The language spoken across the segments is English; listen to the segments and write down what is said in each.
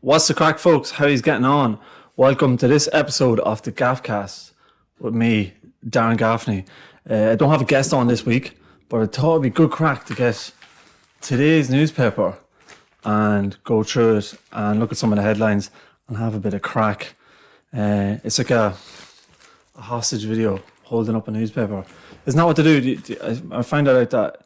What's the crack, folks? How he's getting on? Welcome to this episode of the Gaffcast with me, Darren Gaffney. I don't have a guest on this week, but I thought it'd be good crack to get today's newspaper and go through it and look at some of the headlines and have a bit of crack. It's like a hostage video holding up a newspaper. Isn't that what they do? I find out that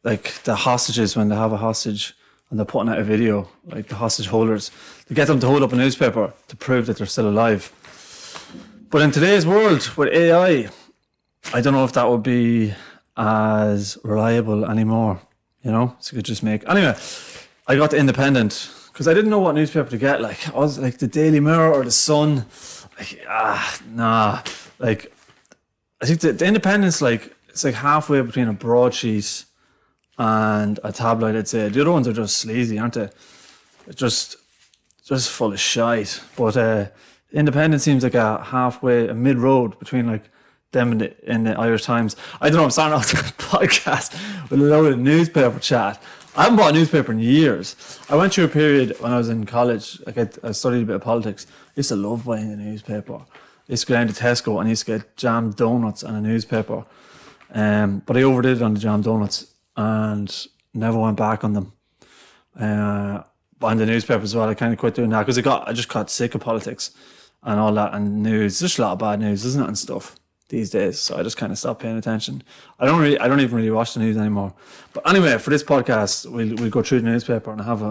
like the hostages, when they have a hostage and they're putting out a video, like the hostage holders, they get them to hold up a newspaper to prove that they're still alive. But in today's world with AI, I don't know if that would be as reliable anymore. You know, so you could just make... Anyway, I got the Independent because I didn't know what newspaper to get. Like, I was like the Daily Mirror or the Sun. Like, Like, I think the Independent's like, it's like halfway between a broadsheet and a tabloid, I'd say. The other ones are just sleazy, aren't they? Just full of shite. But Independent seems like a mid-road between like them and the Irish Times. I don't know, I'm starting off the podcast with a load of newspaper chat. I haven't bought a newspaper in years. I went through a period when I was in college, like I studied a bit of politics. I used to love buying a newspaper. I used to go down to Tesco and I used to get jam donuts and a newspaper. But I overdid it on the jam donuts and never went back on them. On the newspaper as well, I kind of quit doing that because I just got sick of politics and all that and news. There's just a lot of bad news, isn't it, and stuff these days. So I just kind of stopped paying attention. I don't even really watch the news anymore. But anyway, for this podcast, we'll go through the newspaper and have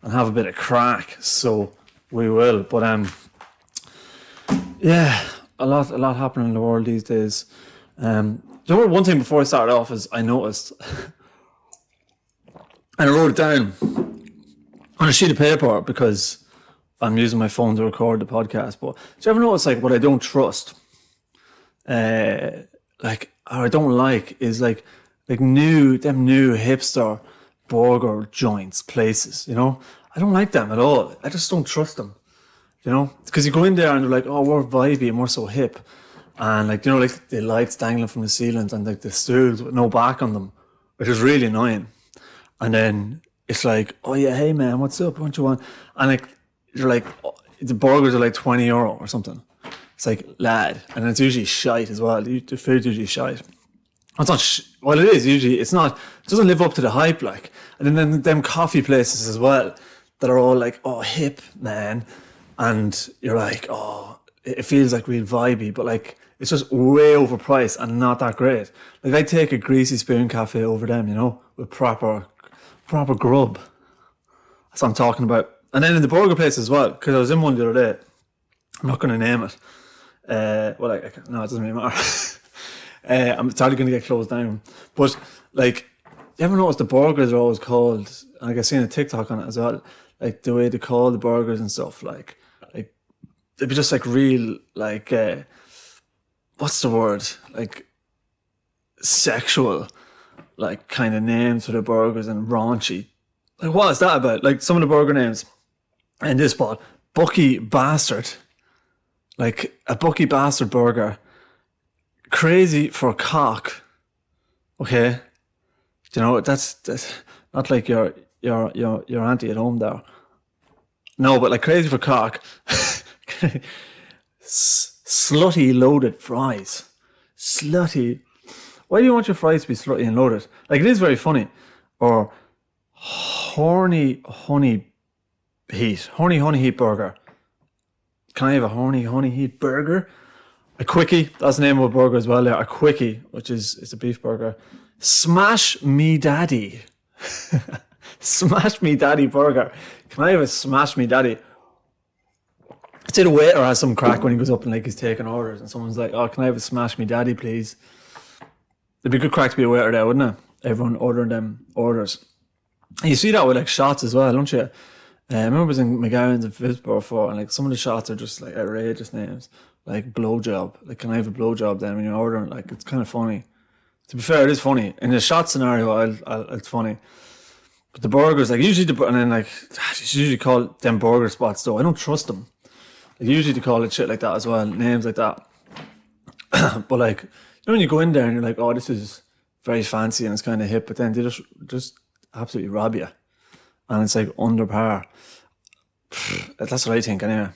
a bit of crack. So we will. But yeah, a lot happening in the world these days. One thing before I started off is I noticed, and I wrote it down on a sheet of paper because I'm using my phone to record the podcast. But do you ever notice like what I don't trust, or I don't like, is like new hipster burger joints, places. You know, I don't like them at all. I just don't trust them. You know, because you go in there and they're like, oh, we're vibey and we're so hip. And like, you know, like the lights dangling from the ceilings and like the stools with no back on them, which is really annoying. And then it's like, oh yeah, hey man, what's up? What do you want? And like, you're like, oh, the burgers are like €20 or something. It's like, lad. And it's usually shite as well. The food's usually shite. It's not, well, it is usually, it doesn't live up to the hype, like. And then them coffee places as well that are all like, oh, hip, man. And you're like, oh, it feels like real vibey, but like, it's just way overpriced and not that great. Like, I'd take a Greasy Spoon cafe over them, you know, with proper grub. That's what I'm talking about. And then in the burger place as well, because I was in one the other day. I'm not going to name it. No, it doesn't really matter. It's probably going to get closed down. But, like, you ever notice the burgers are always called, and like I've seen a TikTok on it as well, like the way they call the burgers and stuff, like they'd be just like real, like, what's the word? Like, sexual, like, kind of names for the burgers and raunchy. Like, what is that about? Like, some of the burger names in this spot, Bucky Bastard. Like, a Bucky Bastard burger. Crazy for cock. Okay? Do you know, that's not like your auntie at home there. No, but like crazy for cock. Slutty loaded fries. Slutty. Why do you want your fries to be slutty and loaded? Like, it is very funny. Or horny honey heat. Horny honey heat burger. Can I have a horny honey heat burger? A quickie. That's the name of a burger as well there. A quickie, which is it's a beef burger. Smash me daddy. Smash me daddy burger. Can I have a smash me daddy? I'd say the waiter has some crack when he goes up and like he's taking orders and someone's like, oh, can I have a smash me daddy, please? It'd be good crack to be a waiter there, wouldn't it? Everyone ordering them orders. And you see that with like shots as well, don't you? I remember I was in McGowan's in Philipsburg before, and like some of the shots are just like outrageous names, like blowjob. Like, can I have a blowjob then when you're ordering? Like, it's kind of funny. To be fair, it is funny. In the shot scenario, it's funny. But the burgers, like usually, and then like, you usually call them burger spots though. I don't trust them. Like, usually they call it shit like that as well, names like that. But like, you know, when you go in there and you're like, oh, this is very fancy and it's kind of hip, but then they just absolutely rob you. And it's like under par. That's what I think anyway.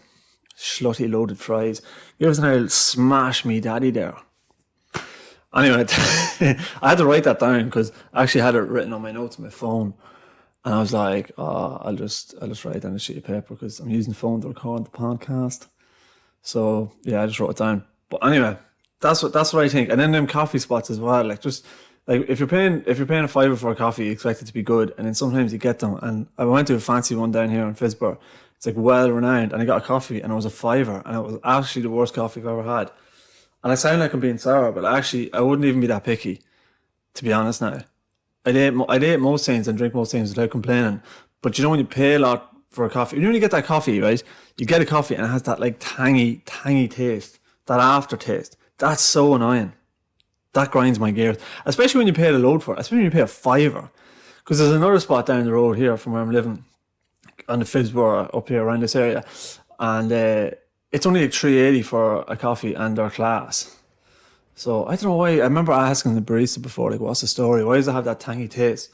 Slutty loaded fries. Give us an old smash me daddy there. Anyway, I had to write that down because I actually had it written on my notes on my phone. And I was like, oh, I'll just write it down a sheet of paper because I'm using the phone to record the podcast. So yeah, I just wrote it down. But anyway, that's what I think. And then them coffee spots as well. Like just like if you're paying a fiver for a coffee, you expect it to be good. And then sometimes you get them. And I went to a fancy one down here in Fisborough. It's like well renowned. And I got a coffee and it was a fiver. And it was actually the worst coffee I've ever had. And I sound like I'm being sour, but actually I wouldn't even be that picky, to be honest now. I'd eat most things and drink most things without complaining. But you know when you pay a lot for a coffee, you know when you get that coffee, right? You get a coffee and it has that like tangy taste, that aftertaste. That's so annoying. That grinds my gears. Especially when you pay a load for it. Especially when you pay a fiver. Because there's another spot down the road here from where I'm living, on the Fisborough up here around this area. And it's only like $3.80 for a coffee and their class. So I don't know why. I remember asking the barista before, like, what's the story? Why does it have that tangy taste?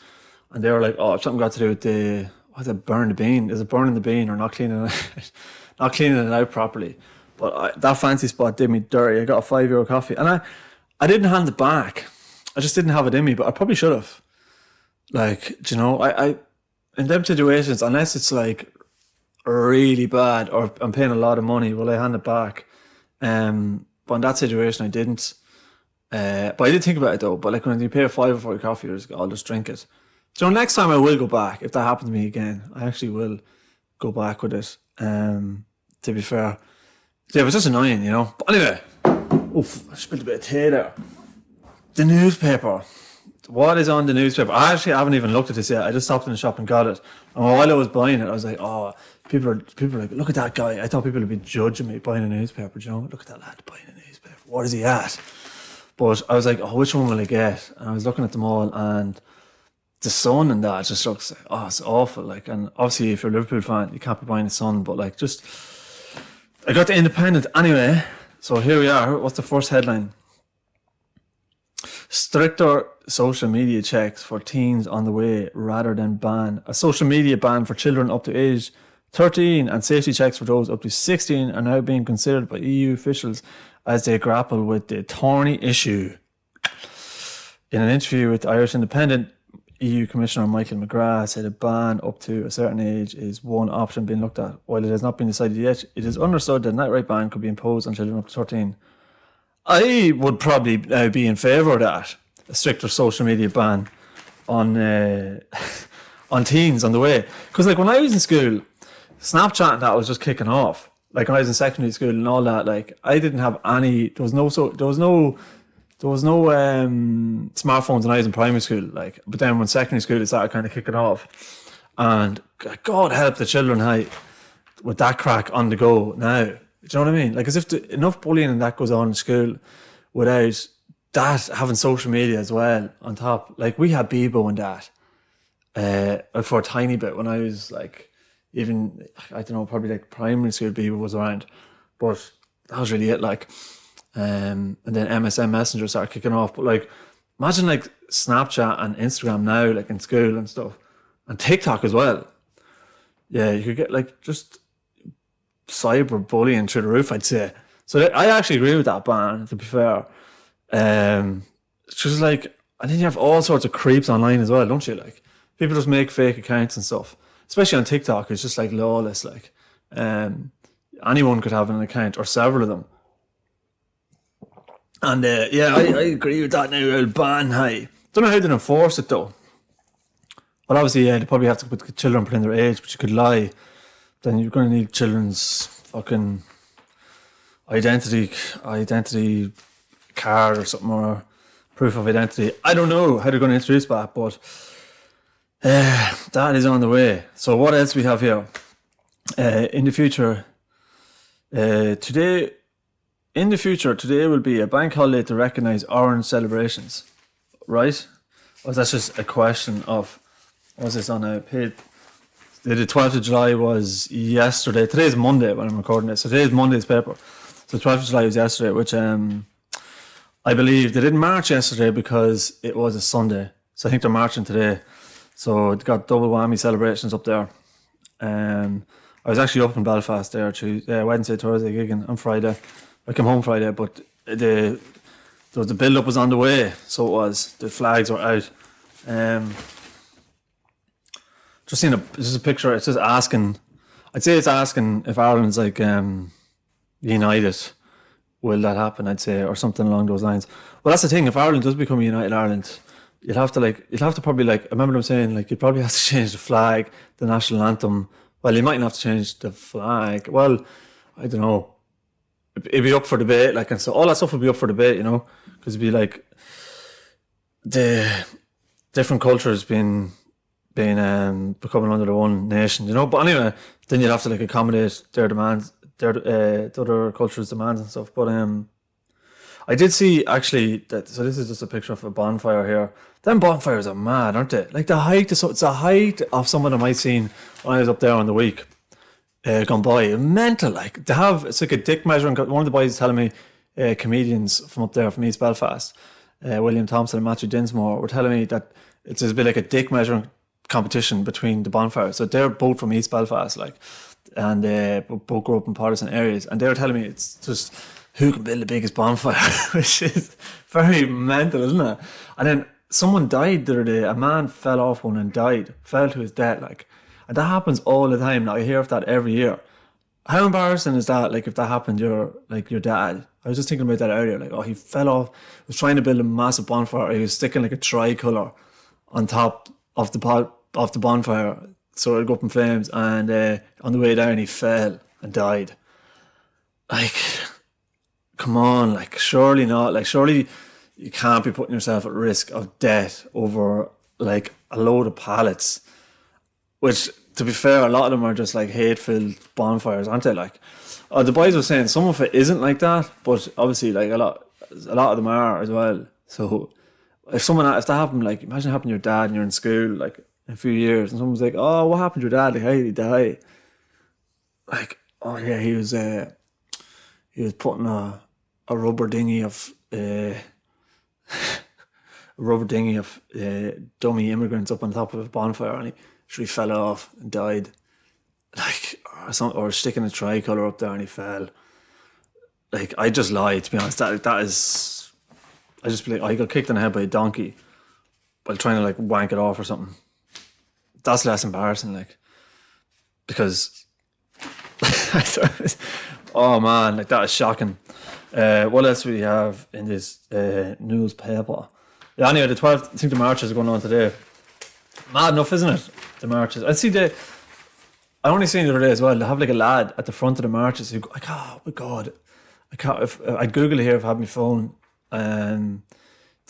And they were like, oh, something got to do with burn the bean? Is it burning the bean or not cleaning it, not cleaning it out properly? But that fancy spot did me dirty. I got a €5 coffee, and I didn't hand it back. I just didn't have it in me, but I probably should have. Like, you know, I in them situations, unless it's like really bad or I'm paying a lot of money, will I hand it back? But in that situation, I didn't. But I did think about it though. But like when you pay a fiver for a coffee, I'll just drink it. So next time I will go back. If that happens to me again, I actually will go back with it. To be fair, yeah, it was just annoying, you know. But anyway, oof, I spilled a bit of tea there. The newspaper. What is on the newspaper? I actually haven't even looked at this yet. I just stopped in the shop and got it. And while I was buying it, I was like, oh, people are like, look at that guy. I thought people would be judging me buying a newspaper, you know. Look at that lad buying a newspaper. What is he at? But I was like, oh, which one will I get? And I was looking at them all, and the Sun and that just looks like, oh, it's awful. Like, and obviously, if you're a Liverpool fan, you can't be buying the Sun. But like, just I got the Independent anyway. So here we are. What's the first headline? Stricter social media checks for teens on the way rather than ban. A social media ban for children up to age 13 and safety checks for those up to 16 are now being considered by EU officials as they grapple with the thorny issue. In an interview with the Irish Independent, EU Commissioner Michael McGrath said a ban up to a certain age is one option being looked at. While it has not been decided yet, it is understood that an outright ban could be imposed on children up to 13. I would probably be in favour of that, a stricter social media ban on on teens on the way. Because like when I was in school, Snapchat and that was just kicking off. Like when I was in secondary school and all that, like I didn't have any. There was no smartphones when I was in primary school. Like, but then when secondary school, it started kind of kicking off. And God help the children, with that crack on the go now. Do you know what I mean? Like, as if enough bullying and that goes on in school without that having social media as well on top. Like, we had Bebo and that for a tiny bit when I was like, even, I don't know, probably like primary school Bebo was around. But that was really it, like. And then MSN Messenger started kicking off. But like, imagine like Snapchat and Instagram now, like in school and stuff. And TikTok as well. Yeah, you could get like just cyber bullying through the roof, I'd say. So I actually agree with that ban, to be fair. It's just like, and then you have all sorts of creeps online as well, don't you? Like, people just make fake accounts and stuff. Especially on TikTok, it's just like lawless. Like, anyone could have an account or several of them. And yeah, I agree with that now. I'll ban. Don't know how they enforce it though. Well, obviously, yeah, they probably have to put children put in their age, but you could lie. Then you're going to need children's fucking identity card or something, or proof of identity. I don't know how they're going to introduce that, but that is on the way. So what else we have here? In the future, today will be a bank holiday to recognise orange celebrations, right? Or that's just a question of, what's this on a page? The 12th of July was yesterday. Today's Monday when I'm recording this. So today's Monday's paper. So 12th of July was yesterday, which I believe they didn't march yesterday because it was a Sunday. So I think they're marching today. So they got double whammy celebrations up there. I was actually up in Belfast there Wednesday, Thursday gigging on Friday. I came home Friday, but the build up was on the way, so it was. The flags were out. Just seen just a picture. It's just asking. I'd say it's asking if Ireland's like united. Will that happen? I'd say, or something along those lines. Well, that's the thing. If Ireland does become a united Ireland, you'll have to probably I remember them saying you'd probably have to change the flag, the national anthem. Well, you mightn't have to change the flag. Well, I don't know. It'd be up for debate, and so all that stuff would be up for debate, because it'd be the different cultures being becoming under the one nation, But anyway, then you'd have to accommodate their demands, the other cultures' demands and stuff. But I did see actually that. So this is just a picture of a bonfire here. Them bonfires are mad, aren't they? It's the height of some of them I seen when I was up there on the week gone by. Mental, it's like a dick measuring. One of the boys telling me, comedians from up there from East Belfast, William Thompson and Matthew Dinsmore, were telling me that it's a bit like a dick measuring competition between the bonfires. So they're both from East Belfast, and both grew up in partisan areas, and they were telling me it's just who can build the biggest bonfire, which is very mental, isn't it? And then someone died the other day. A man fell off one and fell to his death, and that happens all the time. Now I hear of that every year. How embarrassing is that? If that happened, your dad. I was just thinking about that earlier. He fell off, was trying to build a massive bonfire. He was sticking a tricolour on top of the bonfire, so it'd go up in flames. And on the way down, he fell and died. Come on, surely not. Surely you can't be putting yourself at risk of death over a load of pallets. Which, to be fair, a lot of them are just hate-filled bonfires, aren't they? The boys were saying some of it isn't like that, but obviously a lot of them are as well. So if that happened, imagine it happened to your dad and you're in school in a few years, and someone's like, "Oh, what happened to your dad? How did he die?" Oh yeah, he was putting a rubber dinghy of dummy immigrants up on top of a bonfire, and he fell off and died, or sticking a tricolour up there and he fell. I just lied, to be honest. That is, I just be I got kicked in the head by a donkey while trying to wank it off or something. That's less embarrassing, because oh man, that is shocking. What else do we have in this newspaper? Yeah, anyway, the marches are going on today. Mad enough, isn't it? The marches. I only seen the other day as well. They have a lad at the front of the marches who, oh my God, I'd Google it here if I had my phone. The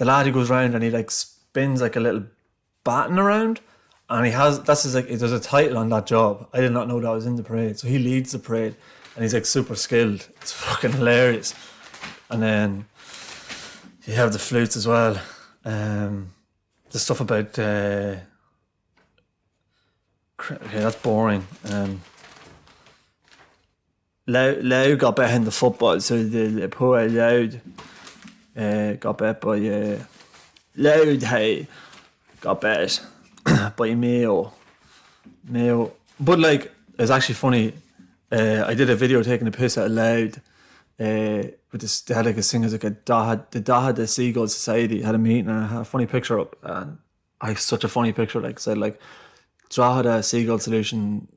lad who goes around and he spins a little baton around, and there's a title on that job. I did not know that was in the parade. So he leads the parade, and he's super skilled. It's fucking hilarious. And then you have the flutes as well. The stuff about okay, that's boring. Loud got bet in the football, so the poor Loud got bet by Loud. Hey, got bet by Mayo. But it's actually funny. I did a video taking a piss out Loud. With this, they had a singer the Dahad the Seagull Society had a meeting, and I had a funny picture up, and I have such a funny picture. Said Drogheda Seagull Solution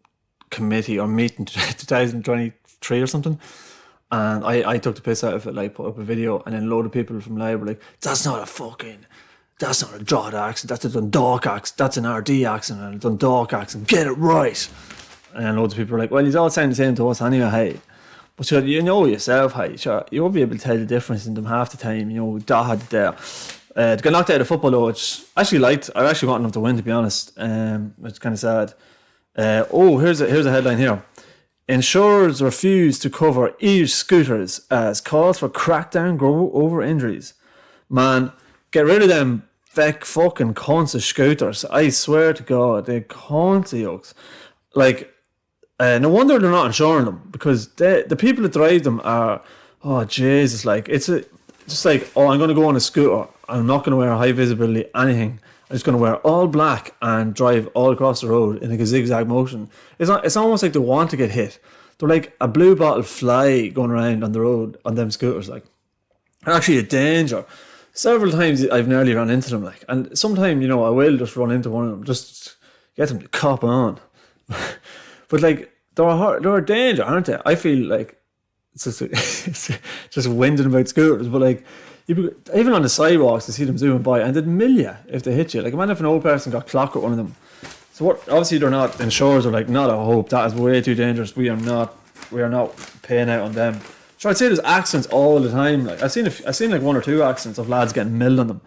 Committee or meeting 2023 or something, and I took the piss out of it. Put up a video, and then a load of people from Live were that's not a Drogheda accent, that's a Dundalk accent, that's an RD accent and a Dundalk accent, get it right. And then loads of people were well, he's all sounding the same to us anyway, hey. But sure, you know yourself, hey, sure, you won't be able to tell the difference in them half the time, Drogheda there. To get knocked out of football though, which I actually liked. I actually wanted them to win, to be honest. It's kind of sad. Here's a headline here. Insurers refuse to cover e-scooters as calls for crackdown grow over injuries. Man, get rid of them fucking cunts of scooters. I swear to God, they're cunts of yokes. No wonder they're not insuring them, because the people that drive them are, oh Jesus, I'm going to go on a scooter. I'm not going to wear high visibility anything, I'm just going to wear all black and drive all across the road in like a zigzag motion. It's almost like they want to get hit. They're like a blue bottle fly going around on the road on them scooters. Like, they're actually a danger. Several times I've nearly run into them. Like, and sometimes, you know, I will just run into one of them, just get them to cop on. But like, they're a danger, aren't they? I feel like it's just whinging about scooters, but like, even on the sidewalks, to see them zooming by, and they'd mill you if they hit you. Like, imagine if an old person got clocked with one of them. So what? Obviously, they're not insurers. Are like, not a hope. That is way too dangerous. We are not paying out on them. So I'd say there's accidents all the time. Like, I've seen like 1 or 2 accidents of lads getting milled on them.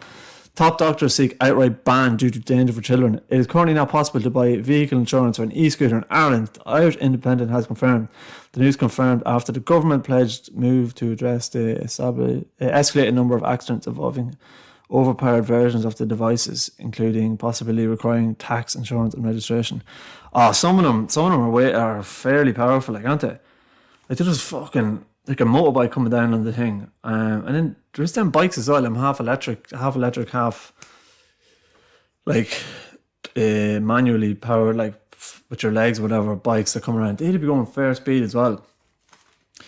Top doctors seek outright ban due to danger for children. It is currently not possible to buy vehicle insurance for an e-scooter in Ireland. The Irish Independent has confirmed. The news confirmed after the government pledged move to address the escalated number of accidents involving overpowered versions of the devices, including possibly requiring tax, insurance, and registration. Some of them are fairly powerful, like, aren't they? Like, they're just fucking like a motorbike coming down on the thing, and then there's them bikes as well. I'm half electric, half like manually powered, like with your legs, or whatever. Bikes that come around, they'd be going fair speed as well.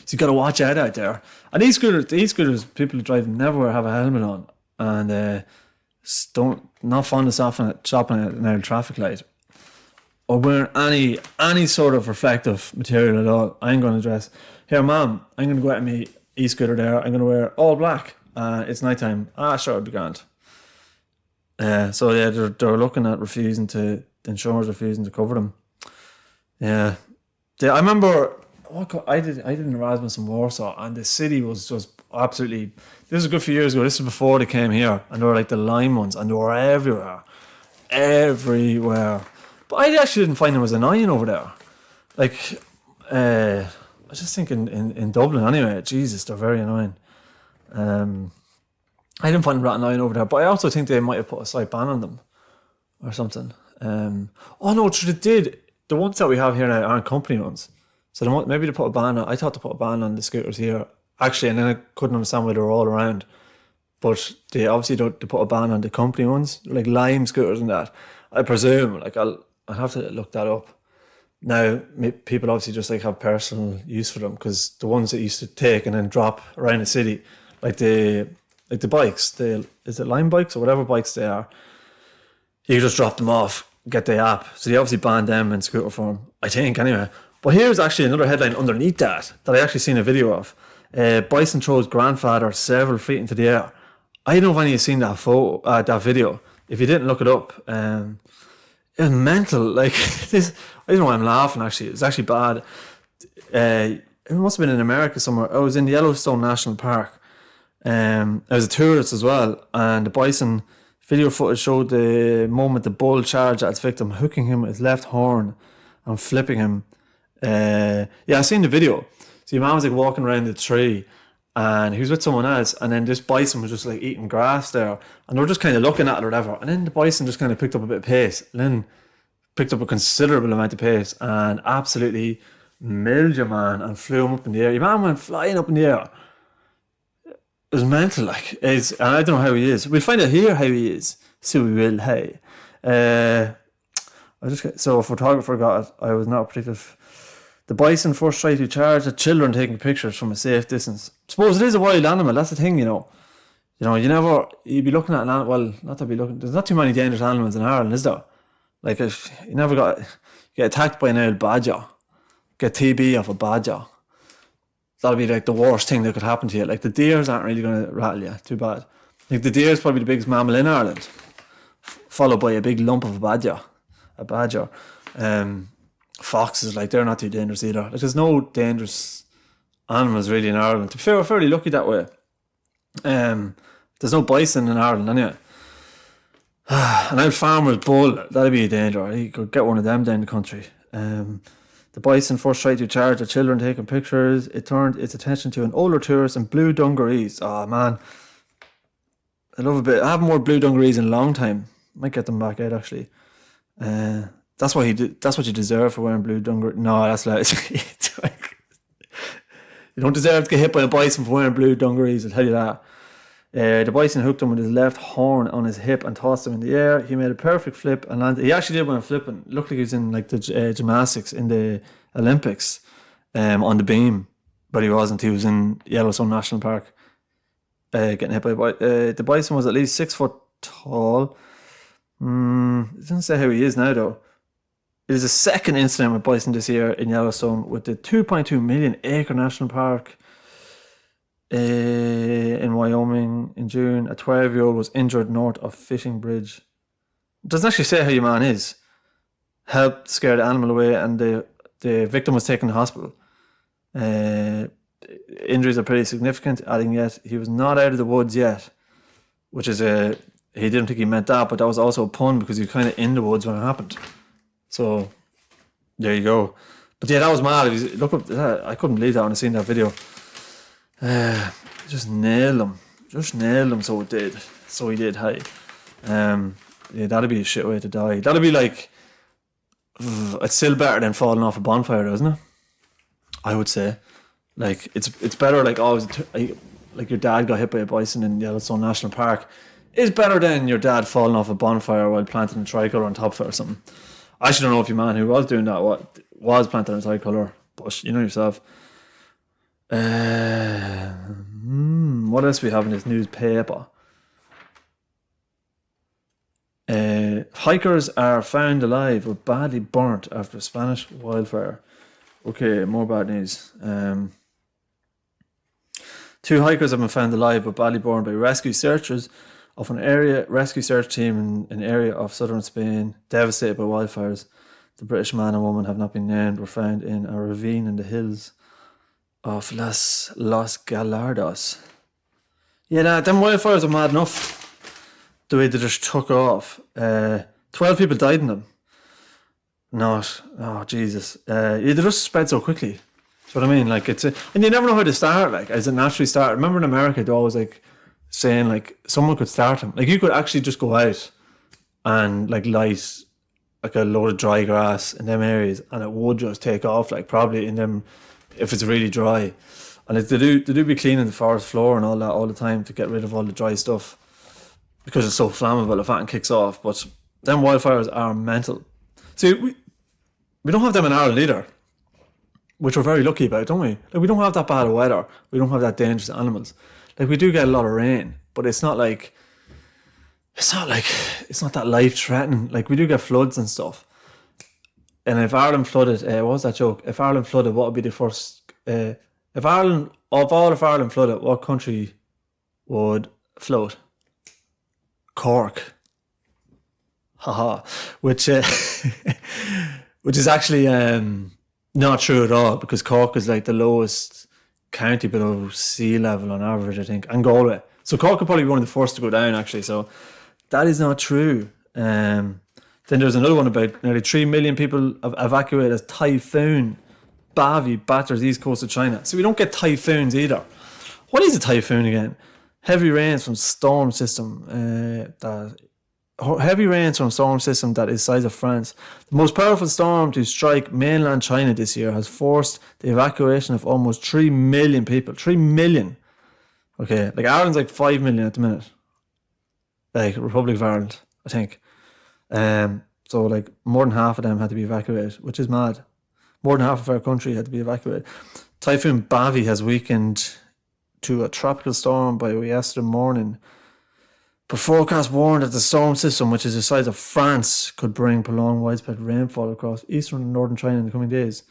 So you got to watch out there. And these scooters, people who drive them never have a helmet on, and not fond of stopping at an old traffic light, or wearing any sort of reflective material at all. I ain't going to dress. Here, Mom, I'm going to go out on my e-scooter there. I'm going to wear all black. It's nighttime. Sure, it'll be grand. So yeah, they're looking at the insurers refusing to cover them. Yeah. I remember I did an Erasmus in Warsaw, and the city was just absolutely. This was a good few years ago. This was before they came here, and they were like the lime ones, and they were everywhere. But I actually didn't find them as annoying over there. Like, I was just thinking in Dublin anyway. Jesus, they're very annoying. I didn't find them that annoying over there, but I also think they might have put a slight ban on them or something. They did. The ones that we have here now aren't company ones, so maybe they put a ban on. I thought they put a ban on the scooters here actually, and then I couldn't understand why they were all around. But they obviously don't. They put a ban on the company ones, like Lime scooters and that. I presume. Like, I'll have to look that up. Now, people obviously just like have personal use for them, because the ones that used to take and then drop around the city, like the bikes, is it Lime bikes or whatever bikes they are, you just drop them off, get the app. So they obviously banned them in scooter form, I think, anyway. But here's actually another headline underneath that I actually seen a video of. Bison throws grandfather several feet into the air. I don't know if any of you have seen that video. If you didn't, look it up. It's mental. Like, this, I don't know why I'm laughing, actually. It's actually bad. It must have been in America somewhere. I was in Yellowstone National Park. I was a tourist as well, and the bison video footage showed the moment the bull charged at its victim, hooking him with his left horn and flipping him. I seen the video. So your man was like walking around the tree, and he was with someone else, and then this bison was just like eating grass there, and they were just kind of looking at it or whatever, and then the bison just kind of picked up a bit of pace, and then picked up a considerable amount of pace, and absolutely milled your man and flew him up in the air. Your man went flying up in the air. It was mental, like. And I don't know how he is. We'll find out here how he is. So we will, hey. So a photographer got it. I was not predictive. The bison first tried to charge at children taking pictures from a safe distance. Suppose it is a wild animal. That's the thing, you know. You'd be looking at an animal. Well, not to be looking. There's not too many dangerous animals in Ireland, is there? Like, if you never get attacked by an old badger, get TB off a badger, that'll be like the worst thing that could happen to you. Like, the deers aren't really going to rattle you too bad. Like, the deer is probably the biggest mammal in Ireland, followed by a big lump of a badger. Foxes, like, they're not too dangerous either. Like, there's no dangerous animals really in Ireland. To be fair, we're fairly lucky that way. There's no bison in Ireland anyway. An old farmer's bull, that'd be a danger. You could get one of them down the country. The bison first tried to charge at children taking pictures. It turned its attention to an older tourist in blue dungarees. Oh man, I love a bit. I haven't worn blue dungarees in a long time. Might get them back out actually. That's what you deserve for wearing blue dungarees. No, that's like, you don't deserve to get hit by a bison for wearing blue dungarees, I'll tell you that. The bison hooked him with his left horn on his hip and tossed him in the air. He made a perfect flip and landed. He actually did one flipping. It looked like he was in like the gymnastics in the Olympics on the beam, but he wasn't. He was in Yellowstone National Park getting hit by a bison. The bison was at least 6 foot tall. It doesn't say how he is now, though. It is the second incident with bison this year in Yellowstone, with the 2.2 million acre national park in Wyoming in June. A 12-year-old was injured north of Fishing Bridge. It doesn't actually say how your man is. Helped scare the animal away, and the victim was taken to hospital. Injuries are pretty significant, adding yet he was not out of the woods yet, which is he didn't think he meant that, but that was also a pun because he was kind of in the woods when it happened. So there you go. But yeah, that was mad. Look up, I couldn't believe that when I seen that video. Just nailed him. So it did. So he did. Hey, yeah, that'd be a shit way to die. That'd be like, it's still better than falling off a bonfire, isn't it? I would say, like it's better. Like always, like your dad got hit by a bison in Yellowstone National Park is better than your dad falling off a bonfire while planting a tricolour on top of it or something. I actually don't know if your man who was doing that was planting a tricolour, but you know yourself. What else we have in this newspaper? Hikers are found alive or badly burnt after a Spanish wildfire. Okay, more bad news. 2 hikers have been found alive but badly burned by rescue search team in an area of southern Spain devastated by wildfires. The British man and woman have not been named were found in a ravine in the hills of Los Gallardos. Yeah, them wildfires are mad enough. The way they just took off. 12 people died in them. Oh Jesus. They just spread so quickly. That's what I mean. Like and you never know how to start. Like as it naturally started. Remember in America, they always like saying like someone could start them. Like you could actually just go out and like light like a load of dry grass in them areas, and it would just take off. Like probably in them if it's really dry. And like, they do be cleaning the forest floor and all that all the time to get rid of all the dry stuff because it's so flammable if that kicks off. But them wildfires are mental. See, we don't have them in Ireland either, which we're very lucky about, don't we? Like we don't have that bad of weather. We don't have that dangerous animals. Like we do get a lot of rain, but it's not that life threatening. Like we do get floods and stuff. And if Ireland flooded, what was that joke? If Ireland flooded, what would be the first? If Ireland flooded, what country would float? Cork. Haha. Which is actually not true at all, because Cork is like the lowest county below sea level on average, I think, and Galway. So Cork would probably be one of the first to go down, actually. So that is not true. Then there's another one about nearly 3 million people evacuated as typhoon Bavi batters east coast of China. So we don't get typhoons either. What is a typhoon again? Heavy rains from storm system that is size of France. The most powerful storm to strike mainland China this year has forced the evacuation of almost 3 million people. 3 million. Okay, like Ireland's like 5 million at the minute. Like Republic of Ireland, I think. So like more than half of them had to be evacuated, which is mad. More than half of our country had to be evacuated. Typhoon Bavi has weakened to a tropical storm by yesterday morning. But forecasts warned that the storm system, which is the size of France, could bring prolonged widespread rainfall across eastern and northern China in the coming days.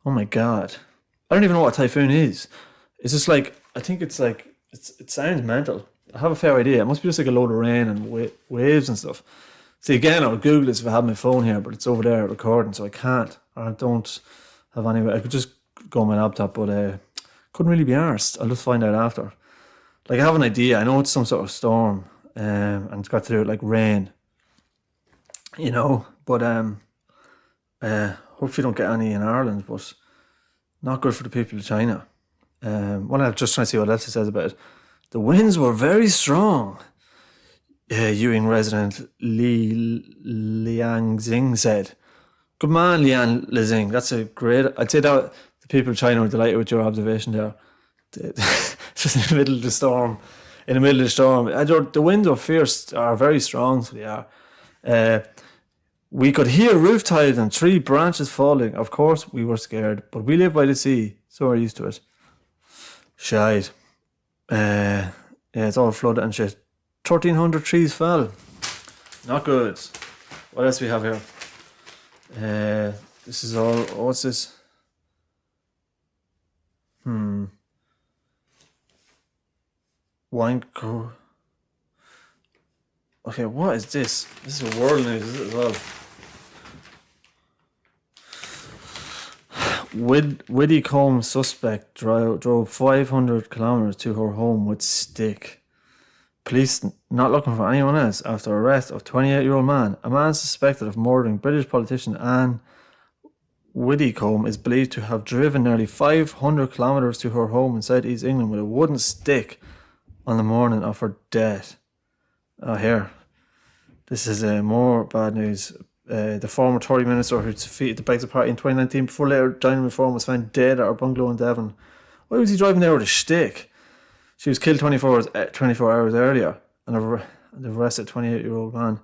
Oh my God. I don't even know what a typhoon is. It's just like, I think it's like, it sounds mental. I have a fair idea. It must be just like a load of rain and waves and stuff. See, again, I would Google this if I had my phone here, but it's over there recording, so I can't. I don't have any way. I could just go on my laptop, but couldn't really be arsed. I'll just find out after. Like, I have an idea. I know it's some sort of storm, and it's got to do with, like, rain. You know? But hopefully don't get any in Ireland, but not good for the people of China. Well, I'm just trying to see what else it says about it. The winds were very strong. Ewing resident Li Liangxing said. Good man, Lian Lizing. That's a great... I'd say that the people of China were delighted with your observation there. Just in the middle of the storm. in the middle of the storm. The winds are fierce, are very strong, so they are. We could hear roof tiles and tree branches falling. Of course, we were scared, but we live by the sea, so we're used to it. Shite. Yeah, it's all flooded and shit. 1,300 trees fell. Not good. What else we have here? This is all. What's this? Wine. Okay, what is this? This is world news as well. Whittycombe suspect drove 500 kilometers to her home with stick. Police not looking for anyone else after arrest of 28-year-old man. A man suspected of murdering British politician Anne Whittycombe is believed to have driven nearly 500 kilometers to her home in South East England with a wooden stick on the morning of her death. Here. This is more bad news. The former Tory minister who defeated the Brexit Party in 2019 before later joining Reform was found dead at her bungalow in Devon. Why was he driving there with a stick? She was killed 24 hours earlier and arrested 28-year-old man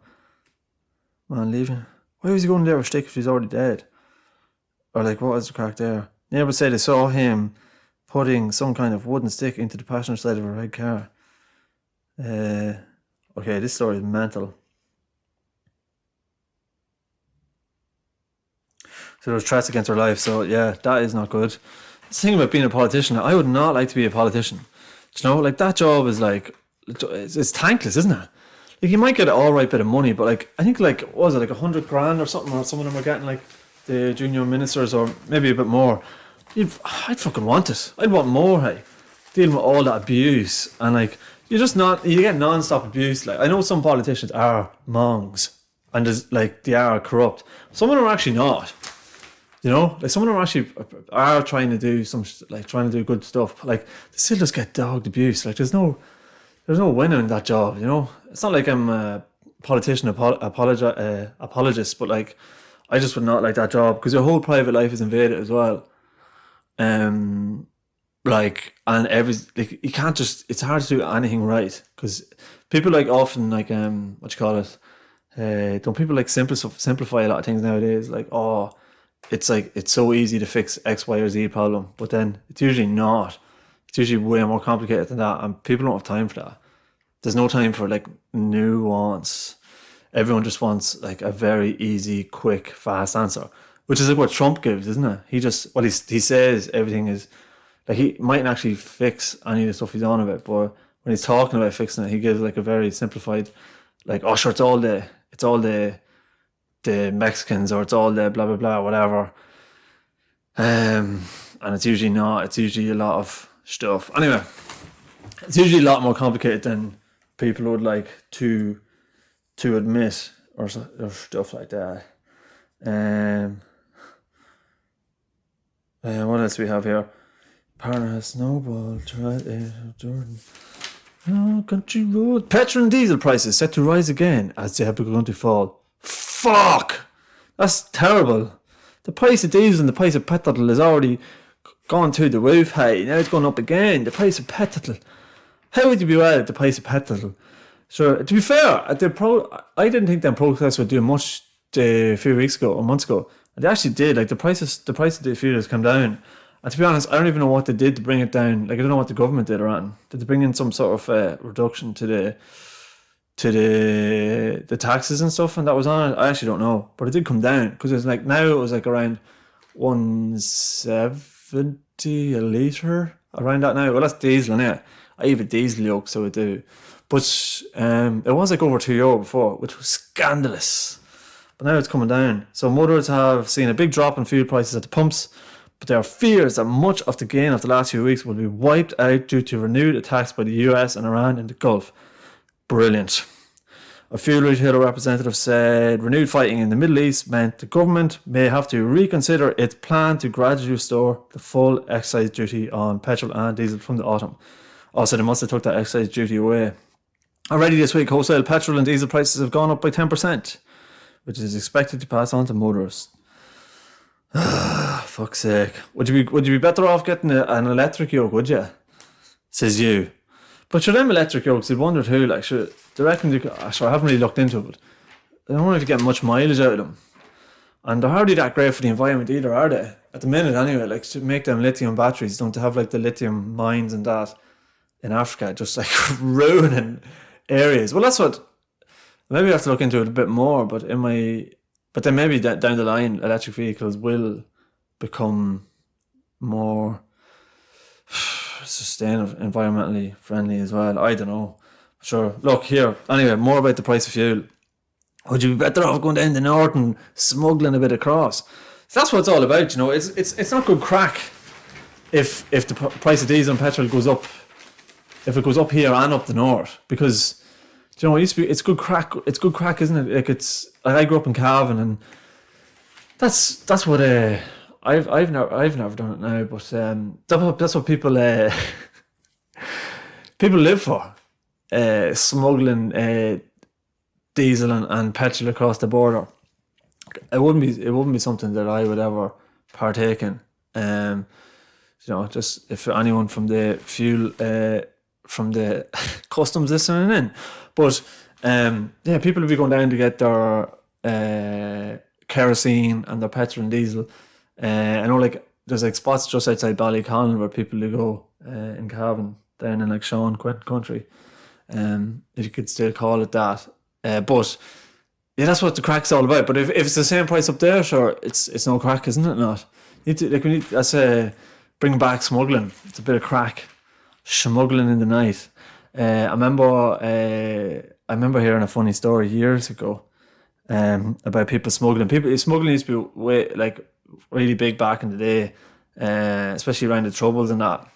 leaving. Why was he going there with a stick if she's already dead? Or like, what is the crack there? Neighbours said they saw him putting some kind of wooden stick into the passenger side of a red car. Okay, this story is mental. So there was threats against her life. So yeah, that is not good. The thing about being a politician, I would not like to be a politician. You know, like that job is like, it's thankless, isn't it? Like you might get an alright bit of money, but like, I think like, what was it, like 100 grand or something, or some of them are getting like the junior ministers or maybe a bit more. I'd fucking want it. I'd want more, hey. Dealing with all that abuse and like, you get non-stop abuse. Like I know some politicians are mongs and they are corrupt. Some of them are actually not. You know, like some of them actually are trying to do trying to do good stuff. Like they still just get dogged abuse. Like there's no winner in that job. You know, it's not like I'm a politician apologist, but like I just would not like that job because your whole private life is invaded as well. You can't just. It's hard to do anything right because people like often like what you call it. Don't people like simplify a lot of things nowadays? Like it's like it's so easy to fix X, Y, or Z problem, but then it's usually not. It's usually way more complicated than that, and people don't have time for that. There's no time for like nuance. Everyone just wants like a very easy, quick, fast answer, which is like what Trump gives, isn't it? He says everything is like he mightn't actually fix any of the stuff he's on about, but when he's talking about fixing it, he gives like a very simplified, like, oh sure, it's all the Mexicans or it's all the blah blah blah whatever, and it's usually not. It's usually a lot of stuff. Anyway, it's usually a lot more complicated than people would like to admit or stuff like that. What else we have here? Partner snowball tried Jordan. Oh, country road. Petrol and diesel prices set to rise again as they have begun to fall. Fuck! That's terrible. The price of diesel and the price of petrol has already gone through the roof. Hey, now it's going up again. The price of petrol. How would you be well at the price of petrol? So, to be fair, I didn't think them protests would do much a few weeks ago or months ago. And they actually did. Like the price of the fuel come down. And to be honest, I don't even know what they did to bring it down. Like I don't know what the government did or anything. Did they bring in some sort of reduction to the taxes and stuff, and that was on it? I actually don't know, but it did come down because it's like now it was like around 170 a litre around that now. Well, that's diesel, innit? I have a diesel yoke, so I do. But it was like over €2 before, which was scandalous. But now it's coming down. So motorists have seen a big drop in fuel prices at the pumps, but there are fears that much of the gain of the last few weeks will be wiped out due to renewed attacks by the US and Iran in the Gulf. Brilliant. A fuel retailer representative said renewed fighting in the Middle East meant the government may have to reconsider its plan to gradually restore the full excise duty on petrol and diesel from the autumn. Also, they must have took that excise duty away. Already this week, wholesale petrol and diesel prices have gone up by 10%, which is expected to pass on to motorists. Fuck's sake. Would you be better off getting an electric yoke, would you? Says you. But sure, them electric yokes, you'd wonder too, like, sure, they reckon sure, I haven't really looked into it, but I don't know if you get much mileage out of them. And they're hardly that great for the environment either, are they? At the minute, anyway, like, to make them lithium batteries, don't they have, like, the lithium mines and that in Africa, just, like, ruining areas. Well, that's what, maybe I have to look into it a bit more, but then maybe down the line, electric vehicles will become more sustainable, environmentally friendly as well. I don't know. Sure. Look here. Anyway, more about the price of fuel. Would you be better off going down the north and smuggling a bit across? So that's what it's all about, you know. It's not good crack if the price of diesel and petrol goes up. If it goes up here and up the north, because you know, it's good crack. It's good crack, isn't it? Like I grew up in Cavan, and that's what I've never done it now, but that's what people people live for, smuggling diesel and petrol across the border. It wouldn't be something that I would ever partake in. You know, just if anyone from the fuel from the customs listening in, but yeah, people will be going down to get their kerosene and their petrol and diesel. I know, like, there's like spots just outside Ballyconn where people do go in Cavan, down in like Sean Quentin country, if you could still call it that. But yeah, that's what the crack's all about. But if it's the same price up there, sure, it's no crack, isn't it? Not. That's bring back smuggling. It's a bit of crack, smuggling in the night. I remember hearing a funny story years ago, about people smuggling. Smuggling used to be really big back in the day, especially around the Troubles and that.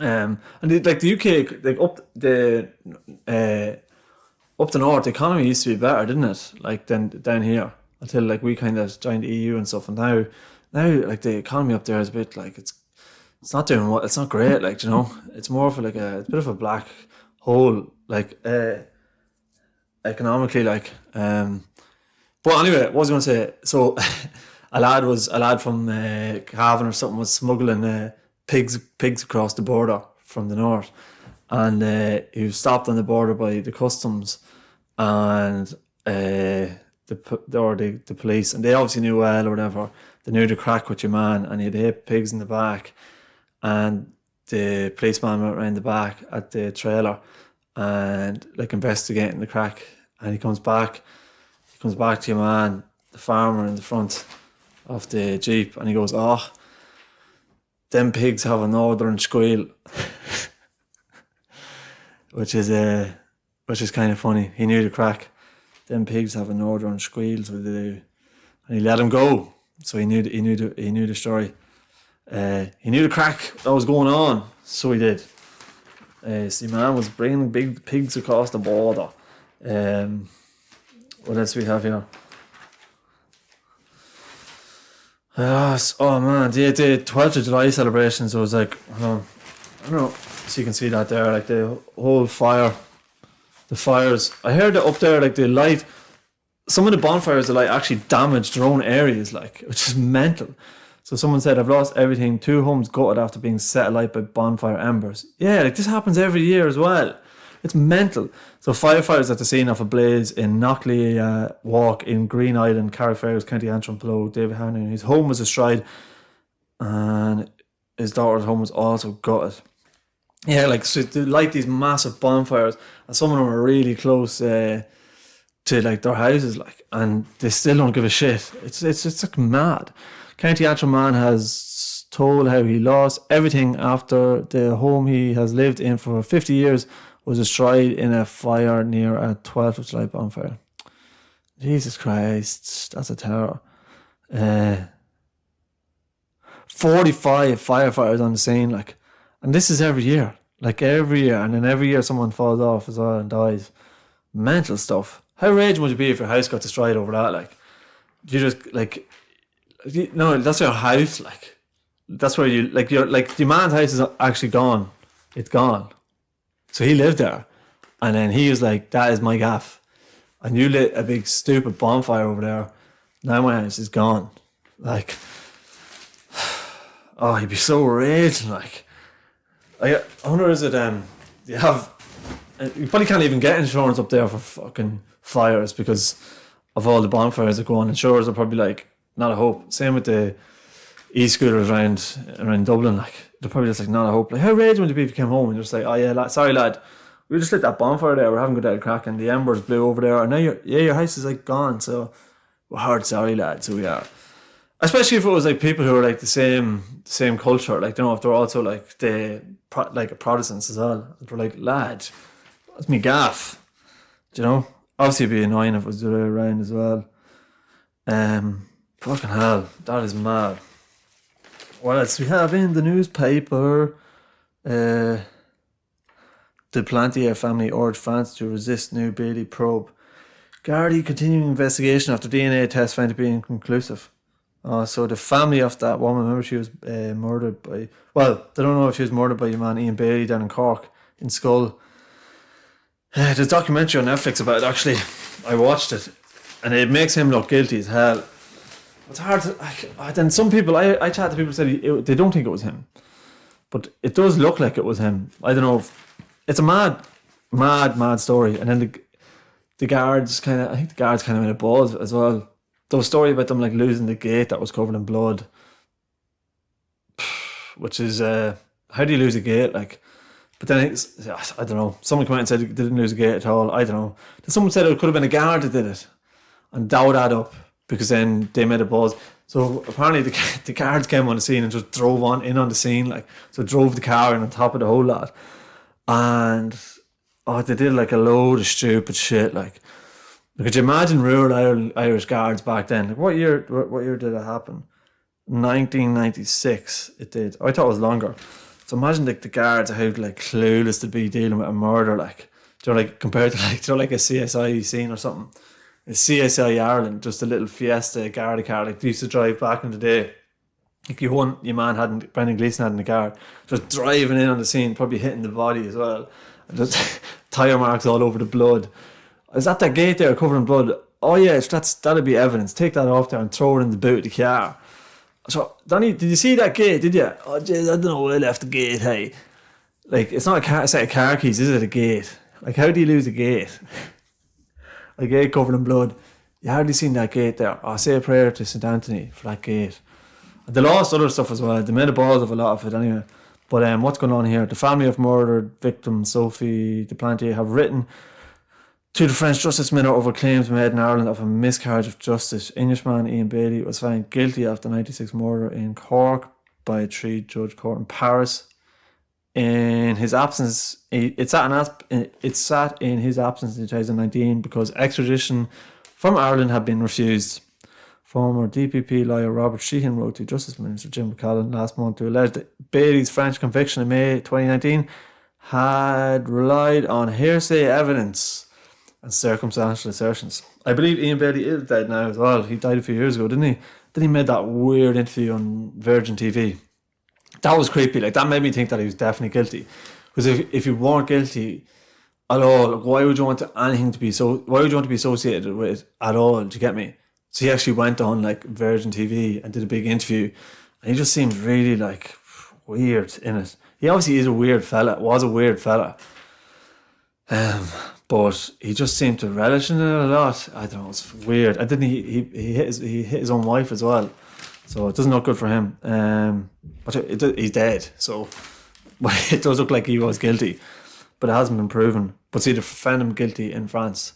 And the UK, like up the north, the economy used to be better, didn't it? Like than down here, until like we kind of joined the EU and stuff. And now like the economy up there is a bit like it's not doing what, it's not great. Like, you know, it's more of like it's a bit of a black hole, like economically, like. But anyway, what was I going to say? So a lad from Cavan or something was smuggling pigs across the border from the north, and he was stopped on the border by the customs and the police, and they obviously knew well or whatever. They knew the crack with your man, and he had 8 pigs in the back, and the policeman went around the back at the trailer and like investigating the crack, and he comes back to your man, the farmer, in the front of the Jeep, and he goes, "Oh, them pigs have a northern squeal," which is kind of funny. He knew the crack. Them pigs have a northern squeal, so they do, and he let him go. So he knew the story. He knew the crack that was going on, so he did. See, man was bringing big pigs across the border. What else we have here? Oh man, the 12th of July celebrations was like, I don't know, so you can see that there, like the whole the fires. I heard that up there, like the light, some of the bonfires that like actually damaged their own areas, like, which is mental. So someone said, "I've lost everything. 2 homes gutted after being set alight by bonfire embers." Yeah, like this happens every year as well. It's mental. So firefighters at the scene of a blaze in Knockley Walk in Green Island, Carrickfergus, County Antrim, below David Hannon. His home was destroyed and his daughter's home was also gutted. Yeah, like, so they light these massive bonfires, and some of them are really close to like their houses, like, and they still don't give a shit. It's like mad. County Antrim man has told how he lost everything after the home he has lived in for 50 years was destroyed in a fire near a 12th of July bonfire. Jesus Christ, that's a terror. 45 firefighters on the scene, like, and this is every year, and then every year someone falls off as well and dies. Mental stuff. How raging would you be if your house got destroyed over that? Like, you just like, no, that's your house. Like, that's where you like your the man's house is actually gone. It's gone. So he lived there, and then he was like, "That is my gaff," and you lit a big stupid bonfire over there. Now my house is gone. Like, oh, he'd be so raging. Like, I wonder, is it you probably can't even get insurance up there for fucking fires because of all the bonfires that go on. Insurers are probably like, not a hope. Same with the e-scooters around Dublin. Like, they're probably just like, not a hope. Like, how raging would it be if you came home and you're just like, oh yeah, sorry lad, we just lit that bonfire there, we're having a good out crack, and the embers blew over there, and now your house is like gone, so we're hard sorry lad, so we are. Especially if it was like people who are like the same culture, like, you know, if they're also like like Protestants as well. They're like, lad, that's me gaff. Do you know? Obviously it'd be annoying if it was the other way around as well. Fucking hell, that is mad. What else we have in the newspaper? The Plantier family urged France to resist new Bailey probe. Gardaí continuing investigation after DNA test found to be inconclusive. So the family of that woman, remember she was murdered by, well, they don't know if she was murdered by your man Ian Bailey down in Cork, in Skull. There's a documentary on Netflix about it, actually. I watched it, and it makes him look guilty as hell. It's hard to, then some people, I chat to people who said they don't think it was him. But it does look like it was him. I don't know. It's a mad story. And then the guards kind of, I think the guards kind of made a buzz as well. There was a story about them like losing the gate that was covered in blood. Which is, how do you lose a gate? Like, but then I don't know. Someone came out and said they didn't lose a gate at all. I don't know. Then someone said it could have been a guard that did it. And that would add up, because then they made a buzz. So apparently the guards came on the scene and just drove in on the scene, like, so drove the car in on top of the whole lot. And they did like a load of stupid shit. Like, could you imagine rural Irish guards back then? Like, what year did it happen? 1996 it did. I thought it was longer. So imagine like the guards, how like clueless to be dealing with a murder, like, do you know, like compared to like, do you know, like a CSI scene or something. A CSI Ireland, just a little Fiesta Garda car, like they used to drive back in the day. Like Brendan Gleeson had in the car, just driving in on the scene, probably hitting the body as well. And just tyre marks all over the blood. Is that gate there covered in blood? Oh yeah, that'll be evidence. Take that off there and throw it in the boot of the car. So, Donny, did you see that gate, did you? Oh jeez, I don't know where I left the gate, hey. Like, it's not a set of car keys, is it, a gate? Like, how do you lose a gate? A gate covered in blood. You hardly seen that gate there. I say a prayer to St. Anthony for that gate. And they lost other stuff as well. They made a balls of a lot of it anyway. But what's going on here? The family of murdered victim Sophie Duplantier have written to the French Justice Minister over claims made in Ireland of a miscarriage of justice. Englishman Ian Bailey was found guilty of the 96 murder in Cork by a 3-judge court in Paris. In his absence, it sat in his absence in 2019 because extradition from Ireland had been refused. Former DPP lawyer Robert Sheehan wrote to Justice Minister Jim McCallum last month to allege that Bailey's French conviction in May 2019 had relied on hearsay evidence and circumstantial assertions. I believe Ian Bailey is dead now as well. He died a few years ago, didn't he? Then he made that weird interview on Virgin TV. That was creepy. Like, that made me think that he was definitely guilty. Because if you weren't guilty at all, like, why would you want to be associated with it at all? Do you get me? So he actually went on like Virgin TV and did a big interview, and he just seemed really like weird in it. He obviously is a weird fella. Was a weird fella. But he just seemed to relish in it a lot. I don't know. It's weird. And then he hit his own wife as well. So it doesn't look good for him. But he's dead. So but it does look like he was guilty. But it hasn't been proven. But see, they found him guilty in France,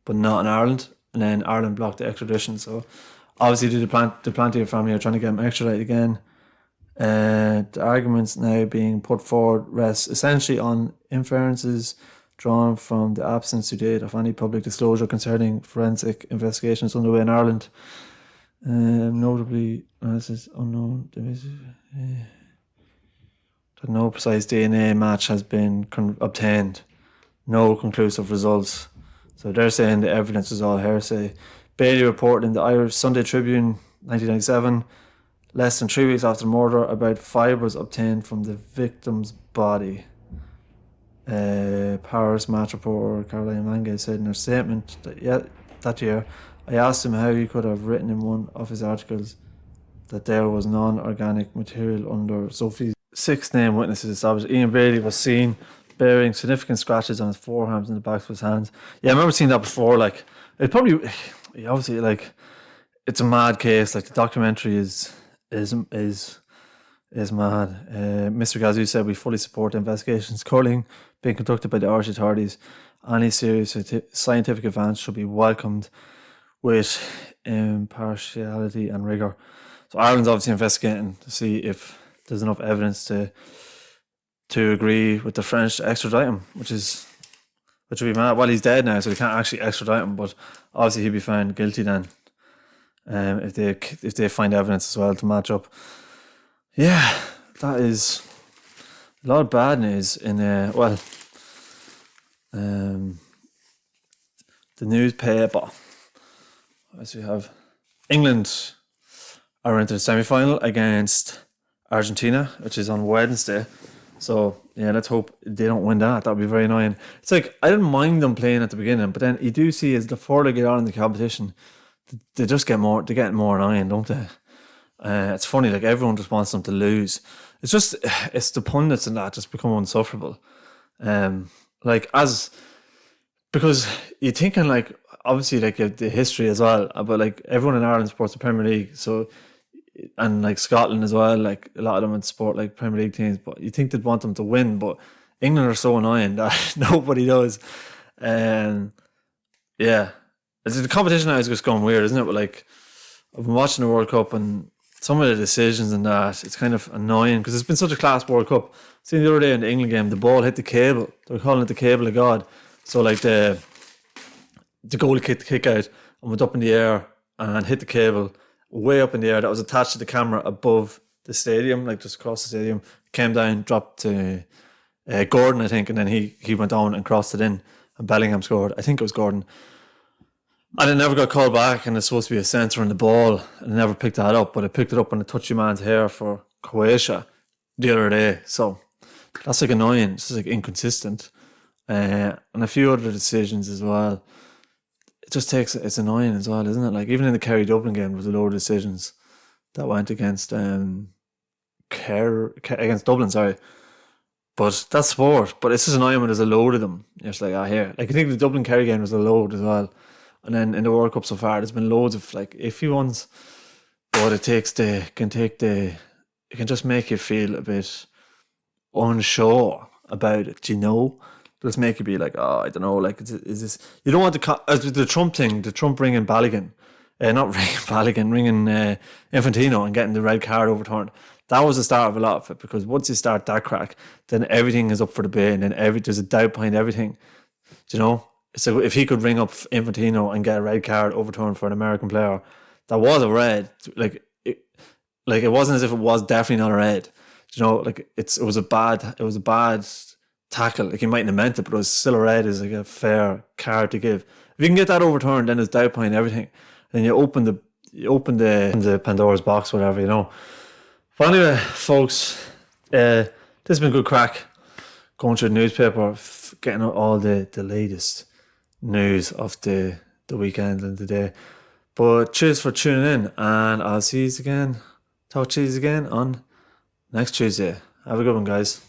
but not in Ireland. And then Ireland blocked the extradition. So obviously the Plantier family are trying to get him extradited again. The arguments now being put forward rest essentially on inferences drawn from the absence to date of any public disclosure concerning forensic investigations underway in Ireland. Notably, this is unknown. That no precise DNA match has been obtained. No conclusive results. So they're saying the evidence is all hearsay. Bailey reported in the Irish Sunday Tribune 1997, less than 3 weeks after the murder, about fibres obtained from the victim's body. Paris match reporter Caroline Mange said in her statement that year, I asked him how he could have written in one of his articles that there was non-organic material under Sophie's. 6 named witnesses established Ian Bailey was seen bearing significant scratches on his forearms and the backs of his hands. Yeah, I remember seeing that before. Like, it probably, obviously, like, it's a mad case. Like, the documentary is mad. Mr. Gazoo said we fully support the investigations currently being conducted by the Irish authorities. Any serious scientific advance should be welcomed with impartiality and rigour. So Ireland's obviously investigating to see if there's enough evidence to agree with the French to extradite him, which would be mad. Well, he's dead now, so they can't actually extradite him, but obviously he'd be found guilty then. If they find evidence as well to match up. Yeah, that is a lot of bad news in the newspaper. As we have, England are into the semi-final against Argentina, which is on Wednesday. So yeah, let's hope they don't win that. That'd be very annoying. It's like, I didn't mind them playing at the beginning, but then you do see as the further they get on in the competition, they just get more annoying, don't they? It's funny, like everyone just wants them to lose. It's the pundits and that just become insufferable. Because you're thinking like, obviously like the history as well, but like everyone in Ireland supports the Premier League, so, and like Scotland as well, like a lot of them would support like Premier League teams, but you think they'd want them to win, but England are so annoying that nobody does. Yeah. The competition now is just going weird, isn't it? But like, I've been watching the World Cup and some of the decisions and that, it's kind of annoying because it's been such a class World Cup. See the other day in the England game, the ball hit the cable. They were calling it the cable of God. So like the goalie kicked the kick out and went up in the air and hit the cable way up in the air that was attached to the camera above the stadium, like just across the stadium. Came down, dropped to Gordon, I think, and then he went down and crossed it in, and Bellingham scored. I think it was Gordon. And it never got called back, and it's supposed to be a sensor on the ball, and it never picked that up, but it picked it up when it touched your man's hair for Croatia the other day. So that's like annoying. It's just like inconsistent. And a few other decisions as well. It's annoying as well, isn't it? Like even in the Kerry Dublin game, there was a load of decisions that went against against Dublin, sorry. But that's sport. But it's just annoying when there's a load of them. You're just like, here. Like I think the Dublin Kerry game was a load as well. And then in the World Cup so far, there's been loads of like iffy ones. But it can just make you feel a bit unsure about it, you know? Just make you be like, I don't know, like, is this... You don't want to... As with the Trump thing, the Trump ringing Balogun, ringing Infantino and getting the red card overturned. That was the start of a lot of it, because once you start that crack, then everything is up for debate, and then there's a doubt behind everything. Do you know? So if he could ring up Infantino and get a red card overturned for an American player, that was a red. It wasn't as if it was definitely not a red. Do you know, like it was a bad tackle. Like he mightn't have meant it, but it was still a red. Is like a fair card to give. If you can get that overturned, then there's doubt behind everything. Then you open the Pandora's box, whatever, you know. But anyway, folks, this has been good crack. Going through the newspaper, getting all the latest news of the weekend and the day. But cheers for tuning in, and I'll see you again. Talk to you again on next Tuesday. Have a good one, guys.